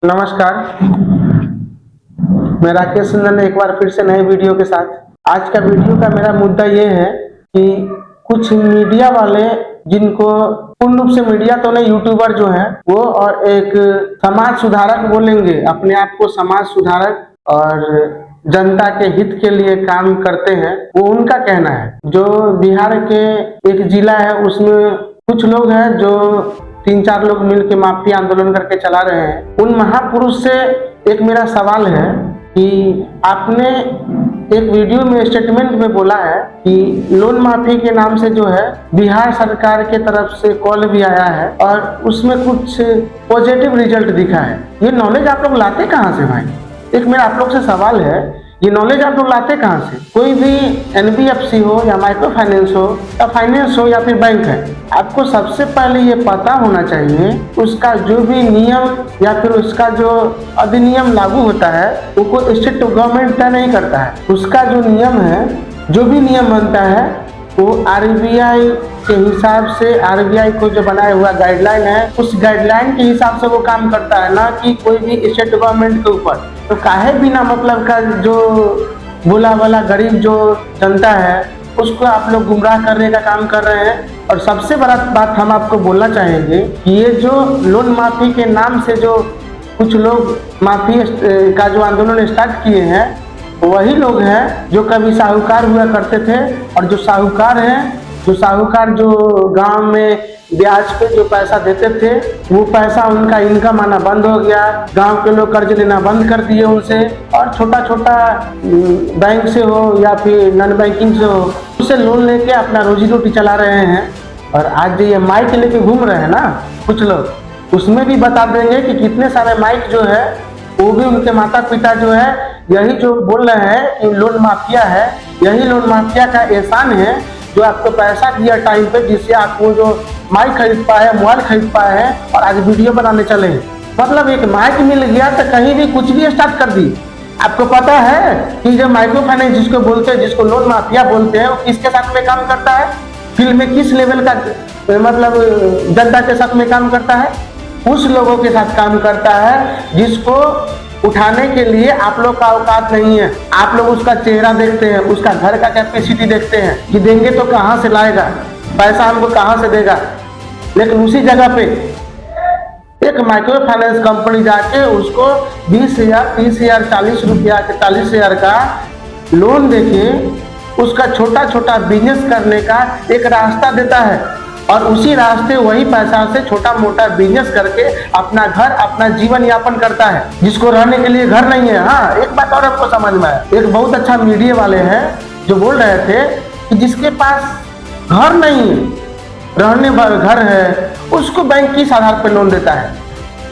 नमस्कार। मैं राकेश सिंह एक बार फिर से नए वीडियो के साथ। आज का वीडियो का मेरा मुद्दा ये है कि कुछ मीडिया वाले, जिनको पूर्ण रूप से मीडिया तो नहीं, यूट्यूबर जो है वो, और एक समाज सुधारक बोलेंगे, अपने आप को समाज सुधारक और जनता के हित के लिए काम करते हैं, वो उनका कहना है। जो बिहार के एक जिला है उसमें कुछ लोग हैं जो 3-4 लोग मिलकर माफी आंदोलन करके चला रहे हैं। उन महापुरुष से एक मेरा सवाल है कि आपने एक वीडियो में स्टेटमेंट में बोला है कि लोन माफी के नाम से जो है बिहार सरकार के तरफ से कॉल भी आया है और उसमें कुछ पॉजिटिव रिजल्ट दिखा है। ये नॉलेज आप लोग लाते कहाँ से भाई? एक मेरा आप लोग से सवाल है, ये नॉलेज आप लोग लाते कहाँ से? कोई भी एनबीएफसी हो या माइक्रो फाइनेंस हो या फाइनेंस हो या फिर बैंक है, आपको सबसे पहले ये पता होना चाहिए उसका जो भी नियम या फिर उसका जो अधिनियम लागू होता है वो कोई स्टेट गवर्नमेंट तय नहीं करता है। उसका जो नियम है, जो भी नियम बनता है वो आरबीआई के हिसाब से, आरबीआई को जो बनाया हुआ गाइडलाइन है उस गाइडलाइन के हिसाब से वो काम करता है, ना कि कोई भी स्टेट गवर्नमेंट के ऊपर। तो काहे बिना मतलब का जो भोला वाला गरीब जो जनता है उसको आप लोग गुमराह करने का काम कर रहे हैं। और सबसे बड़ा बात हम आपको बोलना चाहेंगे कि ये जो लोन माफी के नाम से जो कुछ लोग माफी का जो आंदोलन स्टार्ट किए हैं, वही लोग हैं जो कभी साहूकार हुआ करते थे। और जो साहूकार जो गांव में ब्याज पे जो पैसा देते थे, वो पैसा उनका इनकम आना बंद हो गया। गांव के लोग कर्ज लेना बंद कर दिए उनसे, और छोटा छोटा बैंक से हो या फिर नॉन बैंकिंग से हो, उससे लोन लेके अपना रोजी रोटी चला रहे हैं। और आज जो ये माइक लेके घूम रहे हैं ना कुछ लोग, उसमें भी बता देंगे कि कितने सारे माइक जो है वो भी उनके माता पिता जो है यही जो बोल रहे हैं कि लोन माफिया है। यही लोन माफिया का एहसान है जो आपको पैसा दिया टाइम पे, जिससे आप वो जो माइक खरीद पाए, मोबाइल खरीद पाए हैं और आज वीडियो बनाने चले हैं। मतलब एक माइक मिल गया तो कहीं भी कुछ भी स्टार्ट कर दी। आपको पता है कि जो माइक्रो फाइनेंस जिसको बोलते हैं, जिसको लोन माफिया बोलते हैं, वो किसके साथ में काम करता है? फील्ड में किस लेवल का मतलब जनता के साथ में काम करता है? उस लोगों के साथ काम करता है जिसको उठाने के लिए आप लोग का औकात नहीं है। आप लोग उसका चेहरा देखते हैं, उसका घर का कैपेसिटी देखते हैं कि देंगे तो कहाँ से लाएगा, पैसा हमको कहाँ से देगा। लेकिन उसी जगह पे एक माइक्रो फाइनेंस कंपनी जाके उसको 20,000, 30,000, 40,000 का लोन देके उसका छोटा छोटा बिजनेस करने का एक रास्ता देता है, और उसी रास्ते वही पैसा से छोटा मोटा बिजनेस करके अपना घर, अपना जीवन यापन करता है, जिसको रहने के लिए घर नहीं है। हाँ, एक बात और आपको समझ में आया, एक बहुत अच्छा मीडिया वाले हैं जो बोल रहे थे कि जिसके पास घर नहीं है, रहने वाला घर है, उसको बैंक किस आधार पर लोन देता है?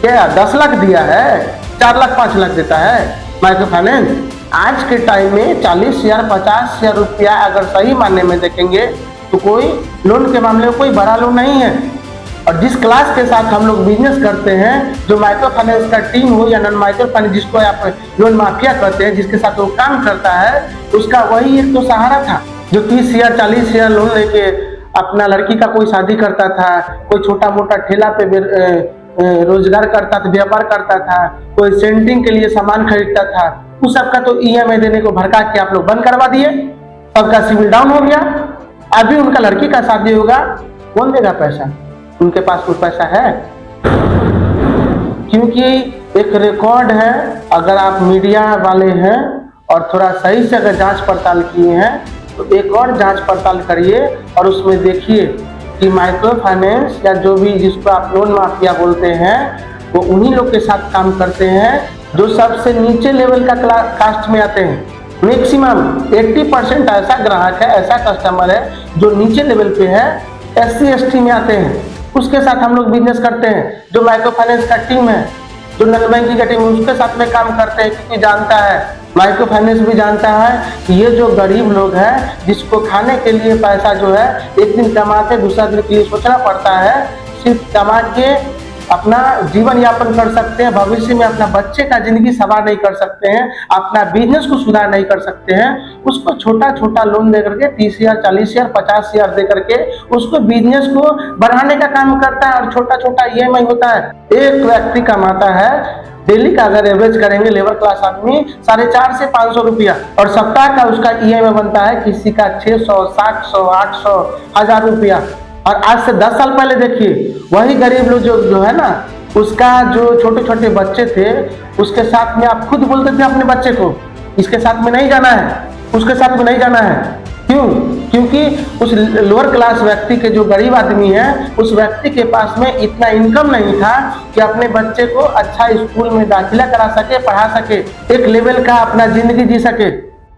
क्या 10 लाख दिया है, 4 लाख 5 लाख देता है माइक्रो फाइनेंस? आज के टाइम में 40,000, 50,000 रुपया अगर सही मानने में देखेंगे तो कोई लोन के मामले में कोई बड़ा लोन नहीं है। और जिस क्लास के साथ हम लोग बिजनेस करते हैं, जो माइक्रो फाइनेंस का टीम हो या नॉन माइक्रो फाइनेंस जिसको आप लोन माफिया कहते हैं, जिसके साथ वो काम करता है, उसका वही एक तो सहारा था जो 30,000, 40,000 लोन लेके अपना लड़की का कोई शादी करता था, कोई छोटा मोटा ठेला पे रोजगार करता था, व्यापार करता था, कोई सेंटिंग के लिए सामान खरीदता था। उस सबका तो ईएमआई देने को भड़का के आप लोग बंद करवा दिए, सबका सिविल डाउन हो गया। अभी उनका लड़की का शादी होगा, कौन देगा पैसा? उनके पास कोई पैसा है? क्योंकि एक रिकॉर्ड है, अगर आप मीडिया वाले हैं और थोड़ा सही से अगर जांच पड़ताल किए हैं तो एक और जांच पड़ताल करिए और उसमें देखिए कि माइक्रो फाइनेंस या जो भी जिसको आप लोन माफिया बोलते हैं, वो उन्हीं लोग के साथ काम करते हैं जो सबसे नीचे लेवल का कास्ट में आते हैं। मैक्सिमम 80% ऐसा ग्राहक है, ऐसा कस्टमर है जो नीचे लेवल पे है, SC ST में आते हैं, उसके साथ हम लोग बिजनेस करते हैं। जो माइक्रो फाइनेंस का टीम है, जो नॉन बैंकिंग का टीम है, उसके साथ में काम करते हैं, क्योंकि जानता है, माइक्रो फाइनेंस भी जानता है कि ये जो गरीब लोग हैं जिसको खाने के लिए पैसा जो है एक दिन कमा के दूसरा दिन के लिए सोचना पड़ता है, सिर्फ कमा के अपना जीवन यापन कर सकते हैं, भविष्य में अपना बच्चे का जिंदगी सवार नहीं कर सकते हैं, अपना बिजनेस को सुधार नहीं कर सकते हैं, उसको छोटा छोटा लोन दे करके 30,000, 40,000, 50,000 दे करके उसको बिजनेस को बढ़ाने का काम करता है। और छोटा छोटा EMI होता है। एक व्यक्ति कमाता है डेली का अगर एवरेज करेंगे लेबर क्लास आदमी 450 से 500 रुपया, और सप्ताह का उसका ईएमआई बनता है किसी का 600, 700, 800, 1000 रुपया। और आज से 10 साल पहले देखिए वही गरीब लोग जो है ना, उसका जो छोटे छोटे बच्चे थे उसके साथ में आप खुद बोलते थे अपने बच्चे को इसके साथ में नहीं जाना है, उसके साथ में नहीं जाना है। क्यों? क्योंकि उस लोअर क्लास व्यक्ति के जो गरीब आदमी है उस व्यक्ति के पास में इतना इनकम नहीं था कि अपने बच्चे को अच्छा स्कूल में दाखिला करा सके, पढ़ा सके, एक लेवल का अपना जिंदगी जी सके।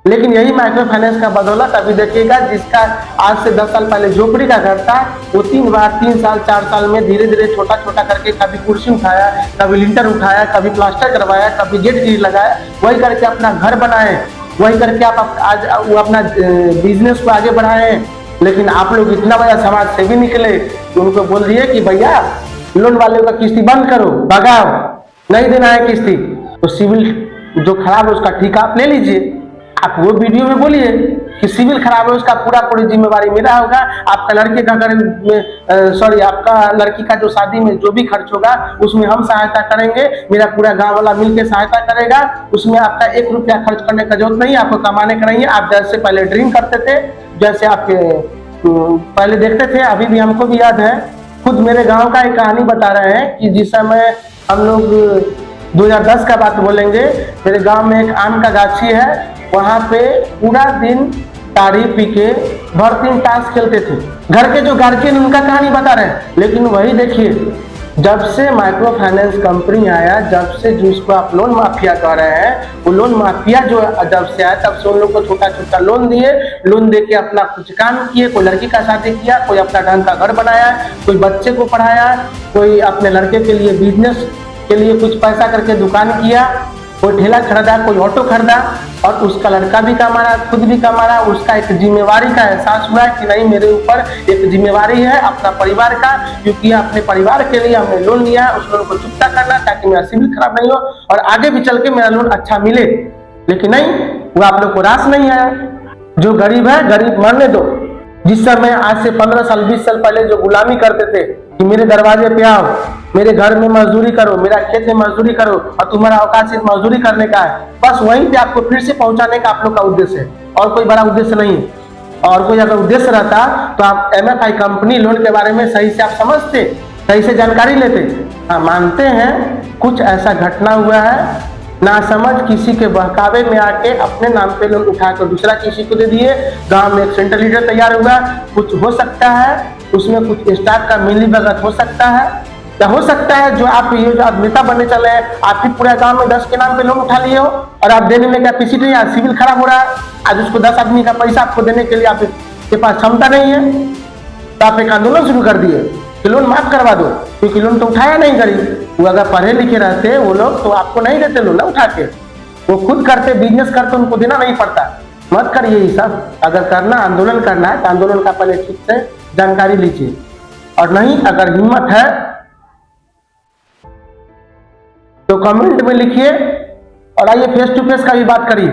लेकिन यही माइक्रो फाइनेंस का बदौलत अभी देखिएगा, जिसका आज से 10 साल पहले झोपड़ी का घर था वो 3 साल 4 साल में धीरे धीरे छोटा छोटा करके कभी कुर्सी उठाया, कभी लिंटर उठाया, कभी प्लास्टर करवाया, कभी गेट ग्रिल लगाया, वही करके अपना घर बनाए, वही करके आप आज वो अपना बिजनेस को आगे बढ़ाए। लेकिन आप लोग इतना बड़ा समाज सेवी निकले कि उनको बोल दिए कि भैया लोन वाले का किस्ती बंद करो, भगाओ, नहीं देना है किस्ती, तो सिविल जो खराब है उसका ठेका आप ले लीजिए। आप वो वीडियो में बोलिए कि सिविल खराब है उसका पूरी जिम्मेवारी मेरा होगा, आपका लड़के का घर आपका लड़की का जो शादी में जो भी खर्च होगा उसमें हम सहायता करेंगे, मेरा पूरा गांव वाला मिलकर सहायता करेगा, उसमें आपका 1 रुपया खर्च करने का जरूरत नहीं, आपको कमाने का नहीं है। आप जैसे पहले ड्रीम करते थे, जैसे आप पहले देखते थे, अभी भी हमको भी याद है, खुद मेरे गाँव का एक कहानी बता रहे हैं कि जिस समय हम लोग 2010 का बात बोलेंगे, मेरे गांव में एक आम का गाछी है, वहां पे पूरा दिन ताड़ी पी के भर दिन ताश खेलते थे। घर के जो गार्जियन उनका कहानी बता रहे हैं। लेकिन वही देखिए, जब से माइक्रो फाइनेंस कंपनी आया, जब से जिसको आप लोन माफिया कह रहे हैं, वो लोन माफिया जो जब से आया तब से उन लोग को छोटा छोटा लोन दिए, लोन दे के अपना कुछ काम किए, कोई लड़की का शादी किया, कोई अपना ढंग का घर बनाया, कोई बच्चे को पढ़ाया, कोई अपने लड़के के लिए बिजनेस के लिए कुछ पैसा करके दुकान किया, कोई ठेला खरीदा, कोई ऑटो खरीदा, और उसका लड़का भी कमा रहा, खुद भी कमा रहा। उसका एक जिम्मेवारी का एहसास हुआ कि नहीं, मेरे ऊपर एक जिम्मेवारी है अपना परिवार का, क्योंकि अपने परिवार के लिए हमने लोन लिया है, उस लोन को चुकता करना ताकि मेरा सिविल खराब नहीं हो और आगे भी चल के मेरा लोन अच्छा मिले। लेकिन नहीं, वो आप लोग को रास नहीं आया। जो गरीब है गरीब मरने दो। जिस समय आज से 15 साल 20 साल पहले जो गुलामी करते थे कि मेरे दरवाजे पे आओ, मेरे घर में मजदूरी करो, मेरा खेत में मजदूरी करो, और तुम्हारा अवकाश सिर्फ मजदूरी करने का है, बस वहीं पे आपको फिर से पहुंचाने का आप लोग का उद्देश्य है, और कोई बड़ा उद्देश्य नहीं है। और कोई अगर उद्देश्य रहता तो आप MFI कंपनी लोन के बारे में सही से आप समझते, सही से जानकारी लेते। हाँ, मानते हैं कुछ ऐसा घटना हुआ है, नासमझ किसी के बहकावे में आके अपने नाम पे लोन उठाकर दूसरा किसी को दे दिए, गांव में एक सेंट्रल लीडर तैयार हुआ, कुछ हो सकता है उसमें, कुछ स्टाफ का मिली भगत हो सकता है, या हो सकता है जो आप ये जो नेता बनने चले हैं, आप ही पूरे गांव में 10 के नाम पे लोन उठा लिए हो और आप देने में कैपेसिटी या सिविल खराब हो रहा है, आज उसको 10 आदमी का पैसा आपको देने के लिए आपके पास क्षमता नहीं है, तो आप एक आंदोलन शुरू कर दिए कि लोन माफ करवा दो, क्योंकि लोन तो उठाया नहीं गरीब। वो अगर पढ़े लिखे रहते वो लोग तो आपको नहीं देते लोन ना उठा के, वो खुद करते, बिजनेस करते, उनको देना नहीं पड़ता। मत करिए ये सब। अगर करना आंदोलन करना है तो आंदोलन का पहले ठीक से जानकारी लीजिए, और नहीं अगर हिम्मत है तो कमेंट में लिखिए और आइए फेस टू फेस का भी बात करिए।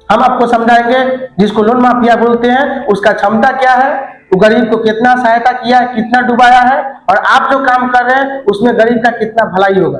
हम आपको समझाएंगे जिसको लोन माफिया बोलते हैं उसका क्षमता क्या है, वो गरीब को कितना सहायता किया है, कितना डुबाया है, और आप जो काम कर रहे हैं उसमें गरीब का कितना भलाई होगा।